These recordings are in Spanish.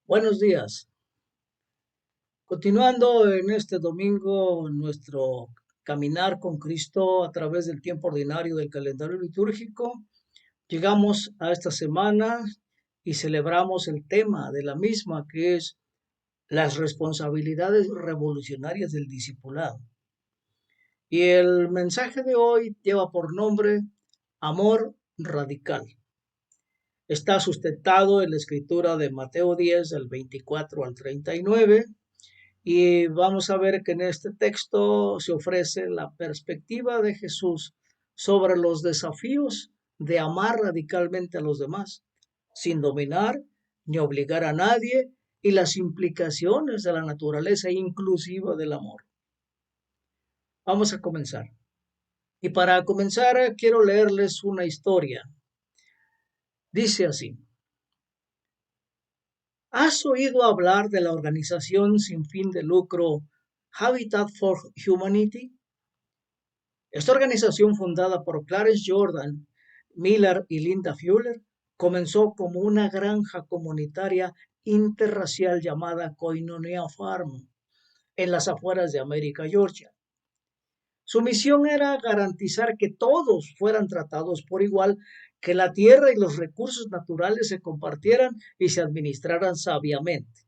Buenos días. Continuando en este domingo nuestro caminar con Cristo a través del tiempo ordinario del calendario litúrgico, llegamos a esta semana y celebramos el tema de la misma, que es las responsabilidades revolucionarias del discipulado. Y el mensaje de hoy lleva por nombre Amor Radical. Está sustentado en la escritura de Mateo 10, del 24 al 39. Y vamos a ver que en este texto se ofrece la perspectiva de Jesús sobre los desafíos de amar radicalmente a los demás, sin dominar ni obligar a nadie, y las implicaciones de la naturaleza inclusiva del amor. Vamos a comenzar. Y para comenzar, quiero leerles una historia. Dice así: ¿has oído hablar de la organización sin fin de lucro Habitat for Humanity? Esta organización, fundada por Clarence Jordan, Miller y Linda Fuller, comenzó como una granja comunitaria interracial llamada Koinonia Farm en las afueras de América, Georgia. Su misión era garantizar que todos fueran tratados por igual, que la tierra y los recursos naturales se compartieran y se administraran sabiamente.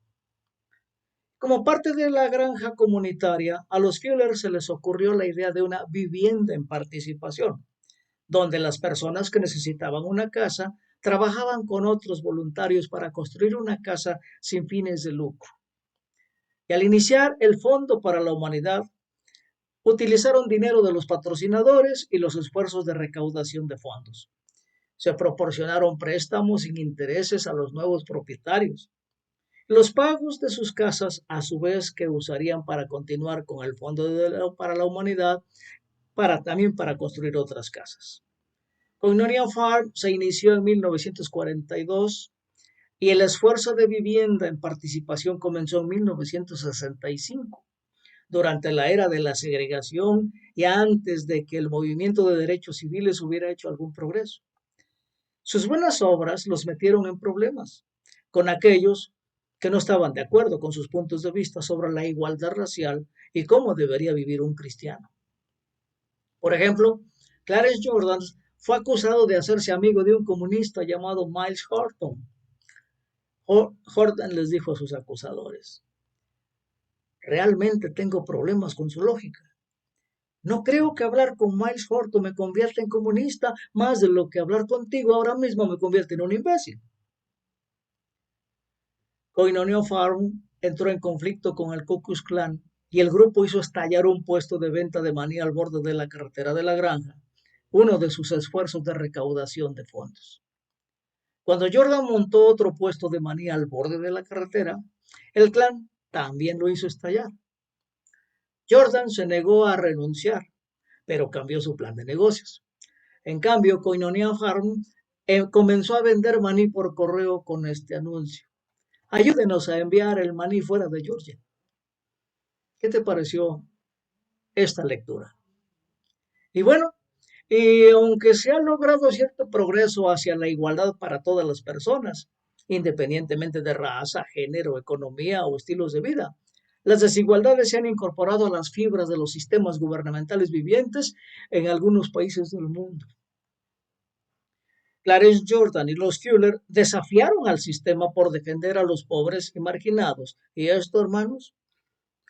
Como parte de la granja comunitaria, a los Fuller se les ocurrió la idea de una vivienda en participación, donde las personas que necesitaban una casa trabajaban con otros voluntarios para construir una casa sin fines de lucro. Y al iniciar el Fondo para la Humanidad, utilizaron dinero de los patrocinadores y los esfuerzos de recaudación de fondos. Se proporcionaron préstamos sin intereses a los nuevos propietarios. Los pagos de sus casas, a su vez, que usarían para continuar con el para la Humanidad, también para construir otras casas. Koinonia Farm se inició en 1942 y el esfuerzo de vivienda en participación comenzó en 1965, durante la era de la segregación y antes de que el movimiento de derechos civiles hubiera hecho algún progreso. Sus buenas obras los metieron en problemas con aquellos que no estaban de acuerdo con sus puntos de vista sobre la igualdad racial y cómo debería vivir un cristiano. Por ejemplo, Clarence Jordan fue acusado de hacerse amigo de un comunista llamado Myles Horton. Jordan les dijo a sus acusadores: realmente tengo problemas con su lógica. No creo que hablar con Myles Horton me convierta en comunista más de lo que hablar contigo ahora mismo me convierte en un imbécil. Koinonia Farm entró en conflicto con el Ku Klux Klan y el grupo hizo estallar un puesto de venta de maní al borde de la carretera de la granja, uno de sus esfuerzos de recaudación de fondos. Cuando Jordan montó otro puesto de maní al borde de la carretera, el Klan también lo hizo estallar. Jordan se negó a renunciar, pero cambió su plan de negocios. En cambio, Koinonia Farm comenzó a vender maní por correo con este anuncio: ayúdenos a enviar el maní fuera de Georgia. ¿Qué te pareció esta lectura? Y bueno, aunque se ha logrado cierto progreso hacia la igualdad para todas las personas, independientemente de raza, género, economía o estilos de vida, las desigualdades se han incorporado a las fibras de los sistemas gubernamentales vivientes en algunos países del mundo. Clarence Jordan y los Fuller desafiaron al sistema por defender a los pobres y marginados. Y esto, hermanos,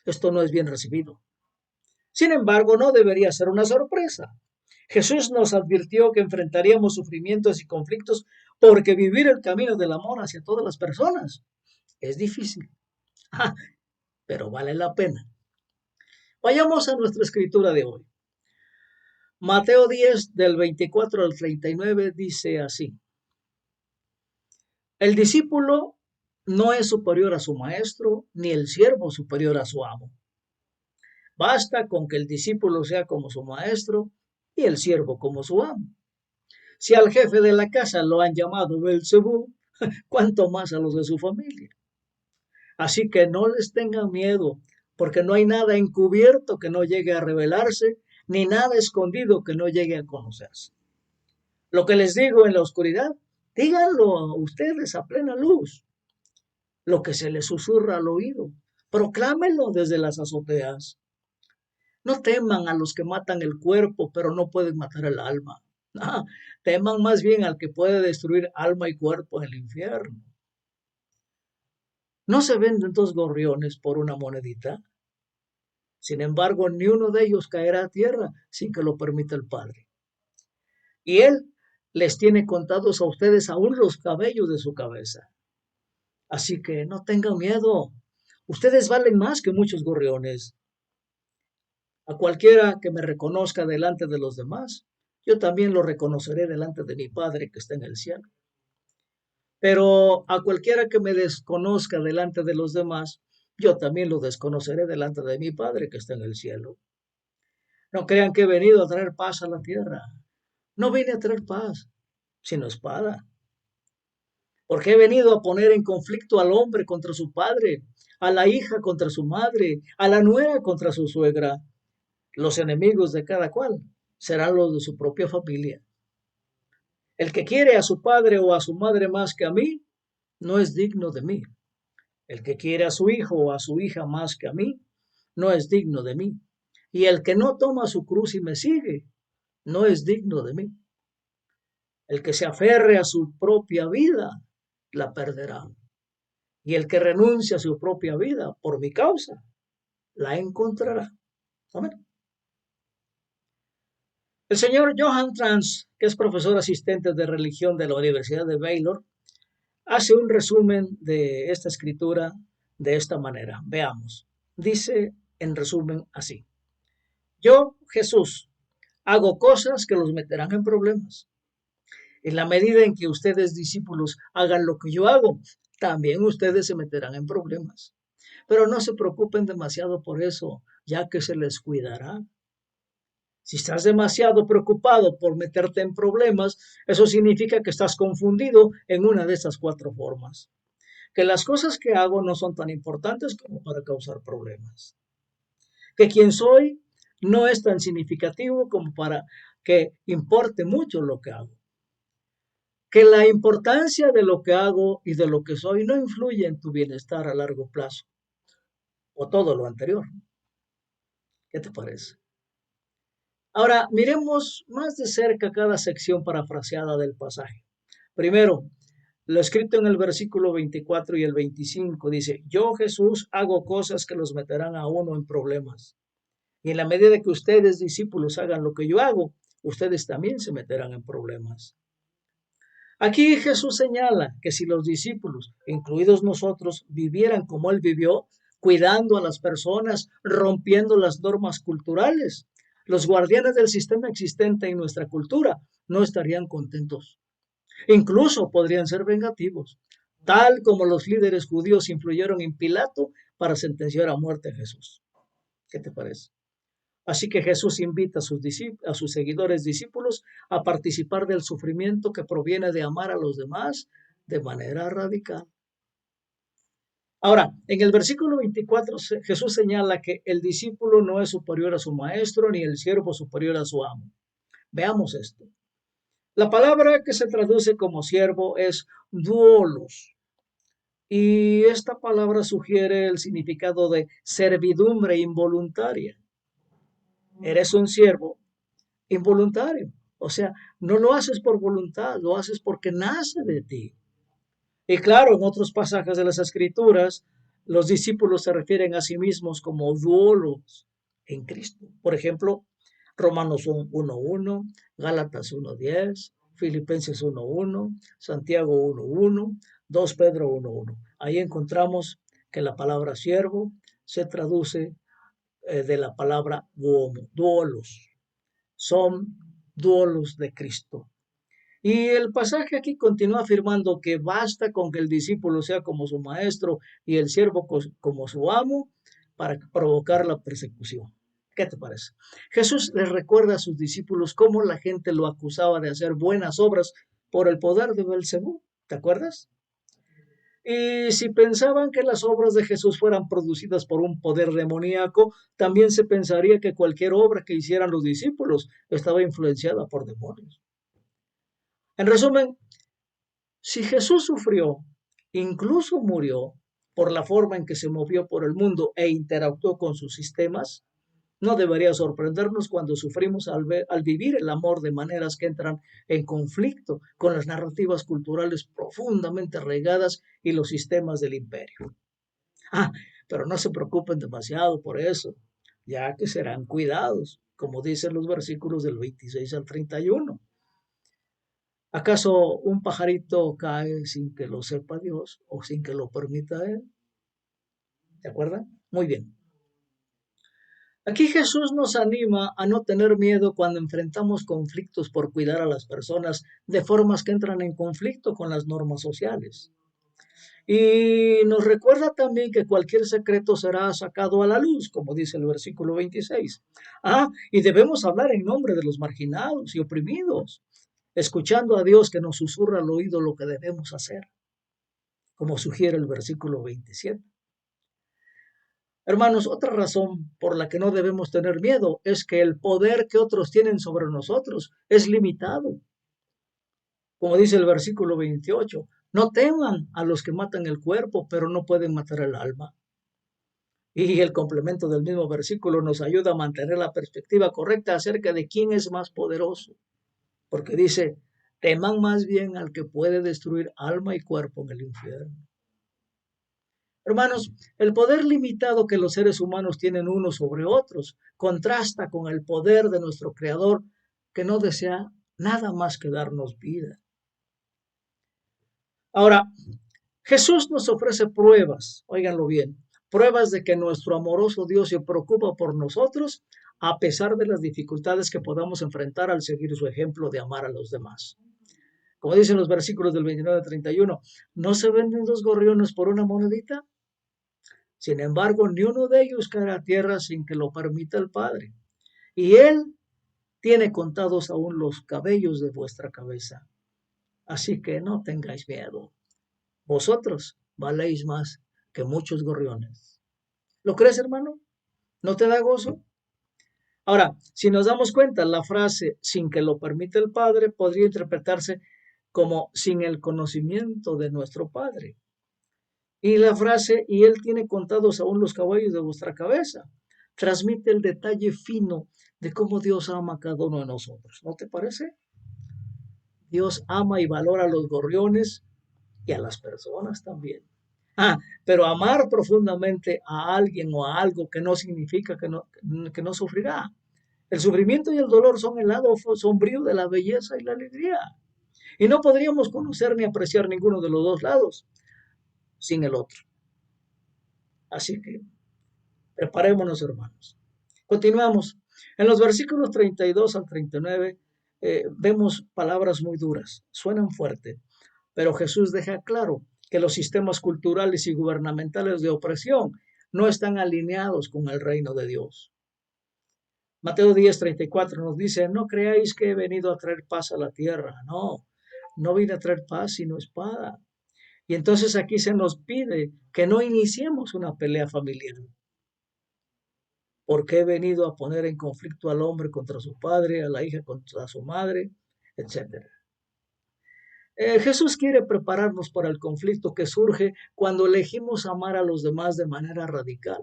esto no es bien recibido. Sin embargo, no debería ser una sorpresa. Jesús nos advirtió que enfrentaríamos sufrimientos y conflictos porque vivir el camino del amor hacia todas las personas es difícil, pero vale la pena. Vayamos a nuestra escritura de hoy. Mateo 10, del 24 al 39, dice así: el discípulo no es superior a su maestro, ni el siervo superior a su amo. Basta con que el discípulo sea como su maestro y el siervo como su amo. Si al jefe de la casa lo han llamado Belcebú, cuánto más a los de su familia. Así que no les tengan miedo, porque no hay nada encubierto que no llegue a revelarse, ni nada escondido que no llegue a conocerse. Lo que les digo en la oscuridad, díganlo a ustedes a plena luz. lo que se les susurra al oído. Proclámenlo desde las azoteas. No teman a los que matan el cuerpo, pero no pueden matar el alma. Ah, teman más bien al que puede destruir alma y cuerpo en el infierno. ¿No se venden dos gorriones por una monedita? Sin embargo, ni uno de ellos caerá a tierra sin que lo permita el Padre. Y Él les tiene contados a ustedes aún los cabellos de su cabeza. Así que no tengan miedo. Ustedes valen más que muchos gorriones. A cualquiera que me reconozca delante de los demás, yo también lo reconoceré delante de mi Padre que está en el cielo. Pero a cualquiera que me desconozca delante de los demás, yo también lo desconoceré delante de mi Padre que está en el cielo. No crean que he venido a traer paz a la tierra. No vine a traer paz, sino espada. Porque he venido a poner en conflicto al hombre contra su padre, a la hija contra su madre, a la nuera contra su suegra. Los enemigos de cada cual serán los de su propia familia. El que quiere a su padre o a su madre más que a mí, no es digno de mí. El que quiere a su hijo o a su hija más que a mí, no es digno de mí. Y el que no toma su cruz y me sigue, no es digno de mí. El que se aferre a su propia vida, la perderá. Y el que renuncia a su propia vida por mi causa, la encontrará. Amén. El señor Johan Trans, que es profesor asistente de religión de la Universidad de Baylor, hace un resumen de esta escritura de esta manera. Veamos. Dice en resumen así. Yo, Jesús, hago cosas que los meterán en problemas. En la medida en que ustedes, discípulos, hagan lo que yo hago, también ustedes se meterán en problemas. Pero no se preocupen demasiado por eso, ya que se les cuidará. Si estás demasiado preocupado por meterte en problemas, eso significa que estás confundido en una de estas cuatro formas. Que las cosas que hago no son tan importantes como para causar problemas. Que quien soy no es tan significativo como para que importe mucho lo que hago. Que la importancia de lo que hago y de lo que soy no influye en tu bienestar a largo plazo. O todo lo anterior. ¿Qué te parece? Ahora, miremos más de cerca cada sección parafraseada del pasaje. Primero, lo escrito en el versículo 24 y el 25 dice, yo Jesús hago cosas que los meterán a uno en problemas. Y en la medida que ustedes, discípulos, hagan lo que yo hago, ustedes también se meterán en problemas. Aquí Jesús señala que si los discípulos, incluidos nosotros, vivieran como Él vivió, cuidando a las personas, rompiendo las normas culturales, los guardianes del sistema existente en nuestra cultura no estarían contentos. Incluso podrían ser vengativos, tal como los líderes judíos influyeron en Pilato para sentenciar a muerte a Jesús. ¿Qué te parece? Así que Jesús invita a sus seguidores discípulos a participar del sufrimiento que proviene de amar a los demás de manera radical. Ahora, en el versículo 24, Jesús señala que el discípulo no es superior a su maestro ni el siervo superior a su amo. Veamos esto. La palabra que se traduce como siervo es doulos. Y esta palabra sugiere el significado de servidumbre involuntaria. Eres un siervo involuntario. O sea, no lo haces por voluntad, lo haces porque nace de ti. Y claro, en otros pasajes de las Escrituras, los discípulos se refieren a sí mismos como doulos en Cristo. Por ejemplo, Romanos 1:1, Gálatas 1:10, Filipenses 1:1, Santiago 1:1, 2 Pedro 1:1. Ahí encontramos que la palabra siervo se traduce de la palabra doulos. Son doulos de Cristo. Y el pasaje aquí continúa afirmando que basta con que el discípulo sea como su maestro y el siervo como su amo para provocar la persecución. ¿Qué te parece? Jesús les recuerda a sus discípulos cómo la gente lo acusaba de hacer buenas obras por el poder de Belcebú. ¿Te acuerdas? Y si pensaban que las obras de Jesús fueran producidas por un poder demoníaco, también se pensaría que cualquier obra que hicieran los discípulos estaba influenciada por demonios. En resumen, si Jesús sufrió, incluso murió, por la forma en que se movió por el mundo e interactuó con sus sistemas, no debería sorprendernos cuando sufrimos al vivir el amor de maneras que entran en conflicto con las narrativas culturales profundamente arraigadas y los sistemas del imperio. Ah, pero no se preocupen demasiado por eso, ya que serán cuidados, como dicen los versículos del 26 al 31. ¿Acaso un pajarito cae sin que lo sepa Dios o sin que lo permita Él? ¿De acuerdo? Muy bien. Aquí Jesús nos anima a no tener miedo cuando enfrentamos conflictos por cuidar a las personas de formas que entran en conflicto con las normas sociales. Y nos recuerda también que cualquier secreto será sacado a la luz, como dice el versículo 26. Y debemos hablar en nombre de los marginados y oprimidos, escuchando a Dios que nos susurra al oído lo que debemos hacer, como sugiere el versículo 27. Hermanos, otra razón por la que no debemos tener miedo es que el poder que otros tienen sobre nosotros es limitado. Como dice el versículo 28, no teman a los que matan el cuerpo, pero no pueden matar el alma. Y el complemento del mismo versículo nos ayuda a mantener la perspectiva correcta acerca de quién es más poderoso. Porque dice, teman más bien al que puede destruir alma y cuerpo en el infierno. Hermanos, el poder limitado que los seres humanos tienen unos sobre otros contrasta con el poder de nuestro Creador, que no desea nada más que darnos vida. Ahora, Jesús nos ofrece pruebas, óiganlo bien, pruebas de que nuestro amoroso Dios se preocupa por nosotros a pesar de las dificultades que podamos enfrentar al seguir su ejemplo de amar a los demás. Como dicen los versículos del 29 al 31, ¿no se venden 2 gorriones por una monedita? Sin embargo, ni uno de ellos caerá a tierra sin que lo permita el Padre. Y Él tiene contados aún los cabellos de vuestra cabeza. Así que no tengáis miedo. Vosotros valéis más que muchos gorriones. ¿Lo crees, hermano? ¿No te da gozo? Ahora, si nos damos cuenta, la frase sin que lo permita el Padre podría interpretarse como sin el conocimiento de nuestro Padre. Y la frase, y Él tiene contados aún los cabellos de vuestra cabeza, transmite el detalle fino de cómo Dios ama a cada uno de nosotros. ¿No te parece? Dios ama y valora a los gorriones y a las personas también. Pero amar profundamente a alguien o a algo que no significa que no sufrirá. El sufrimiento y el dolor son el lado sombrío de la belleza y la alegría. Y no podríamos conocer ni apreciar ninguno de los dos lados sin el otro. Así que preparémonos, hermanos. Continuamos. En los versículos 32 al 39 vemos palabras muy duras, suenan fuerte, pero Jesús deja claro que los sistemas culturales y gubernamentales de opresión no están alineados con el reino de Dios. Mateo 10:34 nos dice, no creáis que he venido a traer paz a la tierra. No, no vine a traer paz, sino espada. Y entonces aquí se nos pide que no iniciemos una pelea familiar, porque he venido a poner en conflicto al hombre contra su padre, a la hija contra su madre, etcétera. Jesús quiere prepararnos para el conflicto que surge cuando elegimos amar a los demás de manera radical,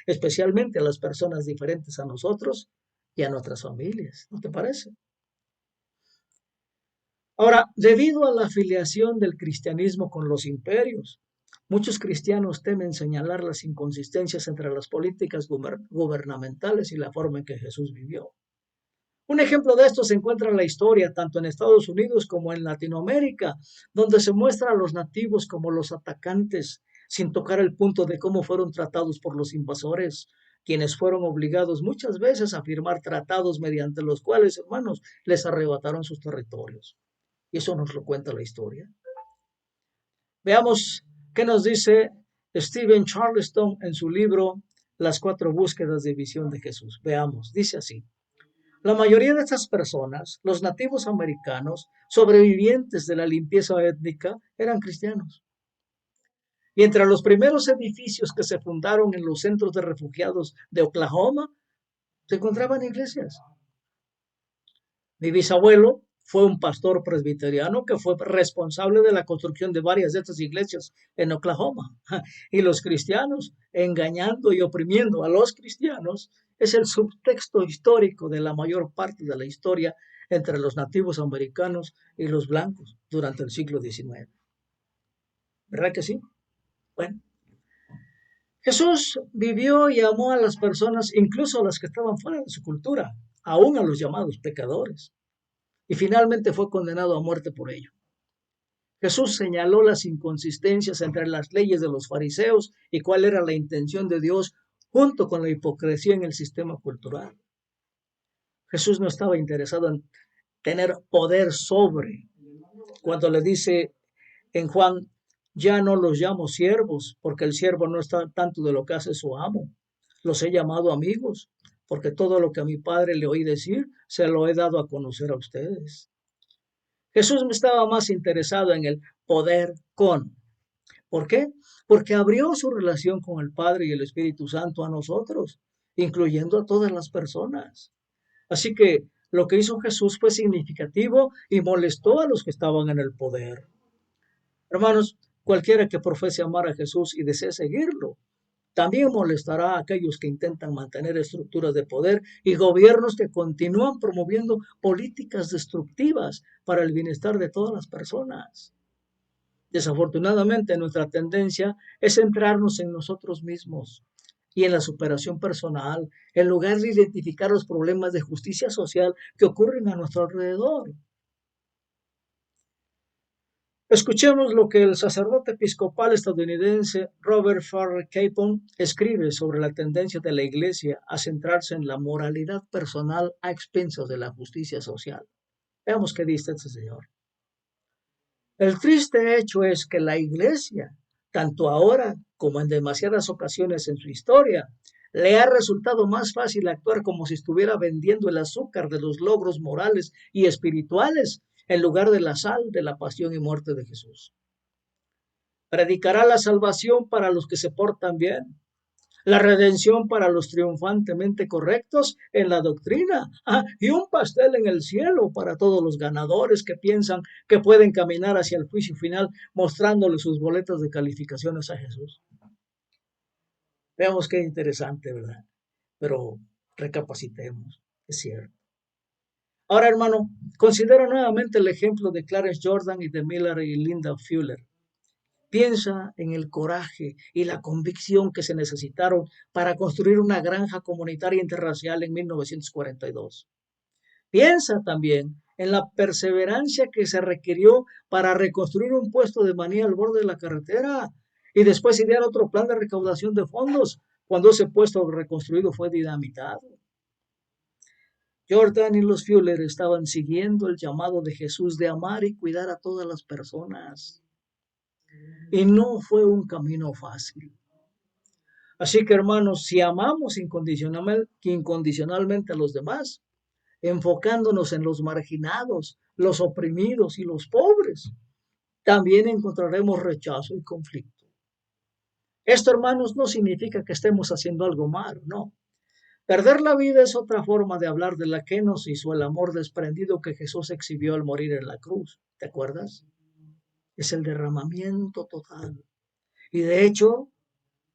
especialmente a las personas diferentes a nosotros y a nuestras familias. ¿No te parece? Ahora, debido a la afiliación del cristianismo con los imperios, muchos cristianos temen señalar las inconsistencias entre las políticas gubernamentales y la forma en que Jesús vivió. Un ejemplo de esto se encuentra en la historia, tanto en Estados Unidos como en Latinoamérica, donde se muestra a los nativos como los atacantes, sin tocar el punto de cómo fueron tratados por los invasores, quienes fueron obligados muchas veces a firmar tratados mediante los cuales, hermanos, les arrebataron sus territorios. Y eso nos lo cuenta la historia. Veamos qué nos dice Stephen Charleston en su libro Las 4 búsquedas de visión de Jesús. Veamos, dice así. La mayoría de estas personas, los nativos americanos, sobrevivientes de la limpieza étnica, eran cristianos. Y entre los primeros edificios que se fundaron en los centros de refugiados de Oklahoma, se encontraban iglesias. Mi bisabuelo fue un pastor presbiteriano que fue responsable de la construcción de varias de estas iglesias en Oklahoma. Y los cristianos, engañando y oprimiendo a los cristianos, es el subtexto histórico de la mayor parte de la historia entre los nativos americanos y los blancos durante el siglo XIX. ¿Verdad que sí? Bueno, Jesús vivió y amó a las personas, incluso a las que estaban fuera de su cultura, aún a los llamados pecadores, y finalmente fue condenado a muerte por ello. Jesús señaló las inconsistencias entre las leyes de los fariseos y cuál era la intención de Dios junto con la hipocresía en el sistema cultural. Jesús no estaba interesado en tener poder sobre. Cuando le dice en Juan, ya no los llamo siervos, porque el siervo no está tanto de lo que hace su amo. Los he llamado amigos, porque todo lo que a mi padre le oí decir, se lo he dado a conocer a ustedes. Jesús estaba más interesado en el poder con. ¿Por qué? Porque abrió su relación con el Padre y el Espíritu Santo a nosotros, incluyendo a todas las personas. Así que lo que hizo Jesús fue significativo y molestó a los que estaban en el poder. Hermanos, cualquiera que profese amar a Jesús y desee seguirlo, también molestará a aquellos que intentan mantener estructuras de poder y gobiernos que continúan promoviendo políticas destructivas para el bienestar de todas las personas. Desafortunadamente, nuestra tendencia es centrarnos en nosotros mismos y en la superación personal, en lugar de identificar los problemas de justicia social que ocurren a nuestro alrededor. Escuchemos lo que el sacerdote episcopal estadounidense Robert Farrar Capon escribe sobre la tendencia de la Iglesia a centrarse en la moralidad personal a expensas de la justicia social. Veamos qué dice este señor. El triste hecho es que la Iglesia, tanto ahora como en demasiadas ocasiones en su historia, le ha resultado más fácil actuar como si estuviera vendiendo el azúcar de los logros morales y espirituales en lugar de la sal de la pasión y muerte de Jesús. Predicará la salvación para los que se portan bien, la redención para los triunfantemente correctos en la doctrina, y un pastel en el cielo para todos los ganadores que piensan que pueden caminar hacia el juicio final mostrándole sus boletas de calificaciones a Jesús. Veamos qué interesante, ¿verdad? Pero recapacitemos, es cierto. Ahora, hermano, considera nuevamente el ejemplo de Clarence Jordan y de Miller y Linda Fuller. Piensa en el coraje y la convicción que se necesitaron para construir una granja comunitaria interracial en 1942. Piensa también en la perseverancia que se requirió para reconstruir un puesto de maní al borde de la carretera y después idear otro plan de recaudación de fondos cuando ese puesto reconstruido fue dinamitado. Jordan y los Fuller estaban siguiendo el llamado de Jesús de amar y cuidar a todas las personas. Y no fue un camino fácil. Así que, hermanos, si amamos incondicionalmente a los demás, enfocándonos en los marginados, los oprimidos y los pobres, también encontraremos rechazo y conflicto. Esto, hermanos, no significa que estemos haciendo algo malo, no. Perder la vida es otra forma de hablar de la kenosis o el amor desprendido que Jesús exhibió al morir en la cruz. ¿Te acuerdas? Es el derramamiento total. Y de hecho,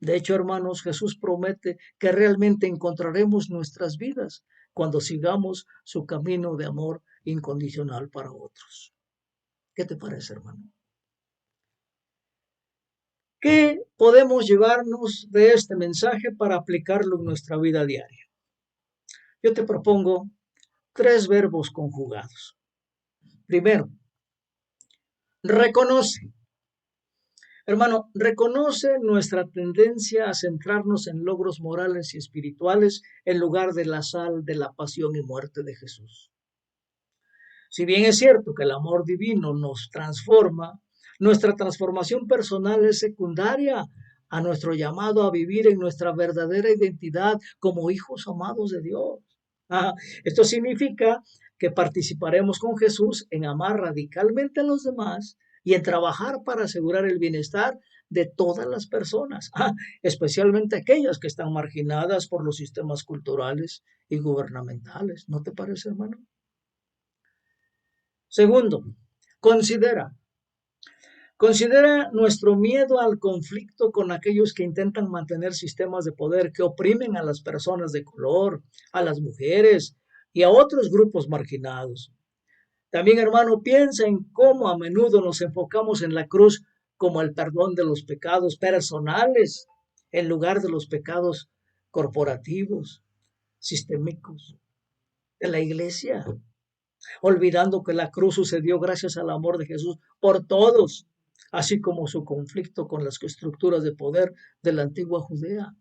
hermanos, Jesús promete que realmente encontraremos nuestras vidas cuando sigamos su camino de amor incondicional para otros. ¿Qué te parece, hermano? ¿Qué podemos llevarnos de este mensaje para aplicarlo en nuestra vida diaria? Yo te propongo 3 verbos conjugados. Primero, reconoce. Hermano, reconoce nuestra tendencia a centrarnos en logros morales y espirituales en lugar de la sal de la pasión y muerte de Jesús. Si bien es cierto que el amor divino nos transforma, nuestra transformación personal es secundaria a nuestro llamado a vivir en nuestra verdadera identidad como hijos amados de Dios. Esto significa que participaremos con Jesús en amar radicalmente a los demás y en trabajar para asegurar el bienestar de todas las personas, especialmente aquellas que están marginadas por los sistemas culturales y gubernamentales. ¿No te parece, hermano? Segundo, considera nuestro miedo al conflicto con aquellos que intentan mantener sistemas de poder que oprimen a las personas de color, a las mujeres y a otros grupos marginados. También, hermano, piensa en cómo a menudo nos enfocamos en la cruz como el perdón de los pecados personales en lugar de los pecados corporativos, sistémicos de la iglesia, olvidando que la cruz sucedió gracias al amor de Jesús por todos, así como su conflicto con las estructuras de poder de la antigua Judea.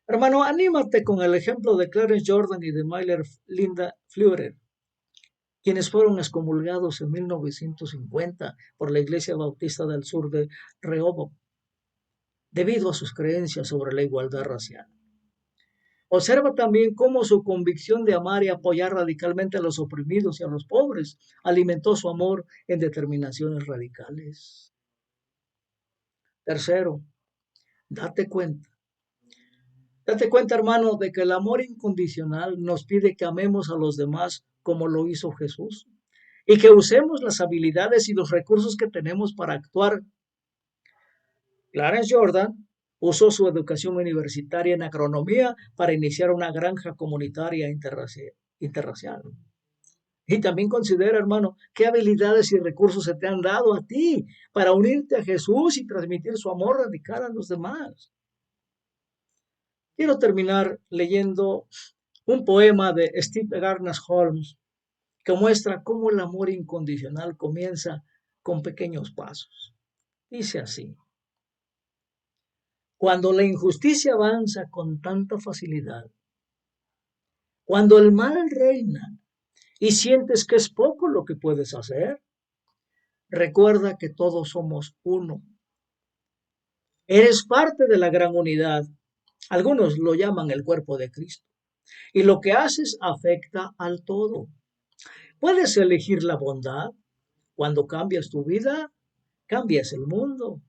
Hermano, anímate con el ejemplo de Clarence Jordan y de Miller Linda Fleurer, quienes fueron excomulgados en 1950 por la Iglesia Bautista del Sur de Rehoboth, debido a sus creencias sobre la igualdad racial. Observa también cómo su convicción de amar y apoyar radicalmente a los oprimidos y a los pobres alimentó su amor en determinaciones radicales. Tercero, date cuenta. Date cuenta, hermano, de que el amor incondicional nos pide que amemos a los demás como lo hizo Jesús y que usemos las habilidades y los recursos que tenemos para actuar. Clarence Jordan usó su educación universitaria en agronomía para iniciar una granja comunitaria interracial. Y también considera, hermano, qué habilidades y recursos se te han dado a ti para unirte a Jesús y transmitir su amor radical a los demás. Quiero terminar leyendo un poema de Steve Garnas Holmes que muestra cómo el amor incondicional comienza con pequeños pasos. Dice así: cuando la injusticia avanza con tanta facilidad, cuando el mal reina y sientes que es poco lo que puedes hacer, recuerda que todos somos uno. Eres parte de la gran unidad. Algunos lo llaman el cuerpo de Cristo. Y lo que haces afecta al todo. Puedes elegir la bondad. Cuando cambias tu vida, cambias el mundo.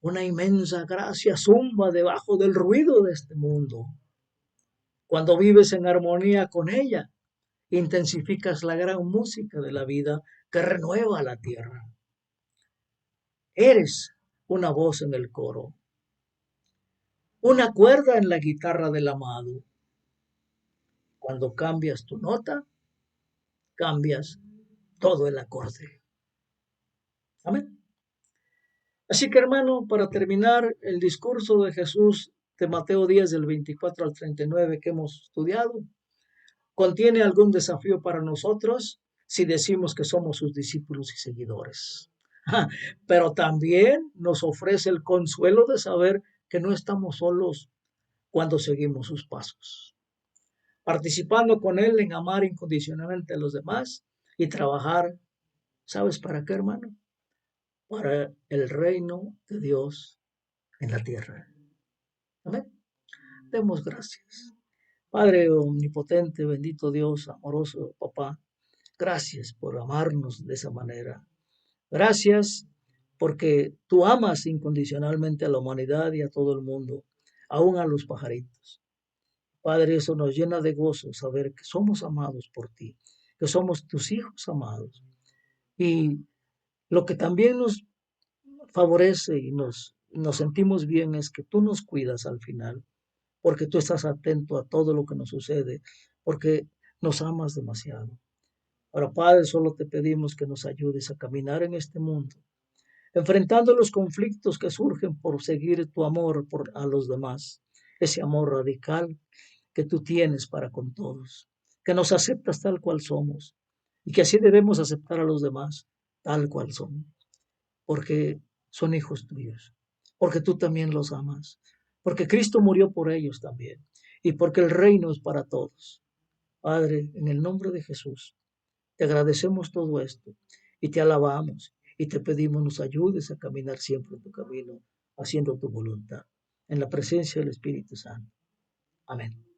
Una inmensa gracia zumba debajo del ruido de este mundo. Cuando vives en armonía con ella, intensificas la gran música de la vida que renueva la tierra. Eres una voz en el coro, una cuerda en la guitarra del amado. Cuando cambias tu nota, cambias todo el acorde. Amén. Así que, hermano, para terminar el discurso de Jesús de Mateo 10 del 24 al 39 que hemos estudiado, ¿contiene algún desafío para nosotros si decimos que somos sus discípulos y seguidores? Pero también nos ofrece el consuelo de saber que no estamos solos cuando seguimos sus pasos, participando con Él en amar incondicionalmente a los demás y trabajar, ¿sabes para qué, hermano? Para el reino de Dios en la tierra. Amén. Demos gracias. Padre omnipotente, bendito Dios, amoroso Papá, gracias por amarnos de esa manera. Gracias porque tú amas incondicionalmente a la humanidad y a todo el mundo, aún a los pajaritos. Padre, eso nos llena de gozo saber que somos amados por ti, que somos tus hijos amados. Y lo que también nos favorece y nos sentimos bien es que tú nos cuidas al final, porque tú estás atento a todo lo que nos sucede, porque nos amas demasiado. Ahora, Padre, solo te pedimos que nos ayudes a caminar en este mundo, enfrentando los conflictos que surgen por seguir tu amor a los demás, ese amor radical que tú tienes para con todos, que nos aceptas tal cual somos y que así debemos aceptar a los demás tal cual son, porque son hijos tuyos, porque tú también los amas, porque Cristo murió por ellos también y porque el reino es para todos. Padre, en el nombre de Jesús, te agradecemos todo esto y te alabamos y te pedimos nos ayudes a caminar siempre en tu camino, haciendo tu voluntad, en la presencia del Espíritu Santo. Amén.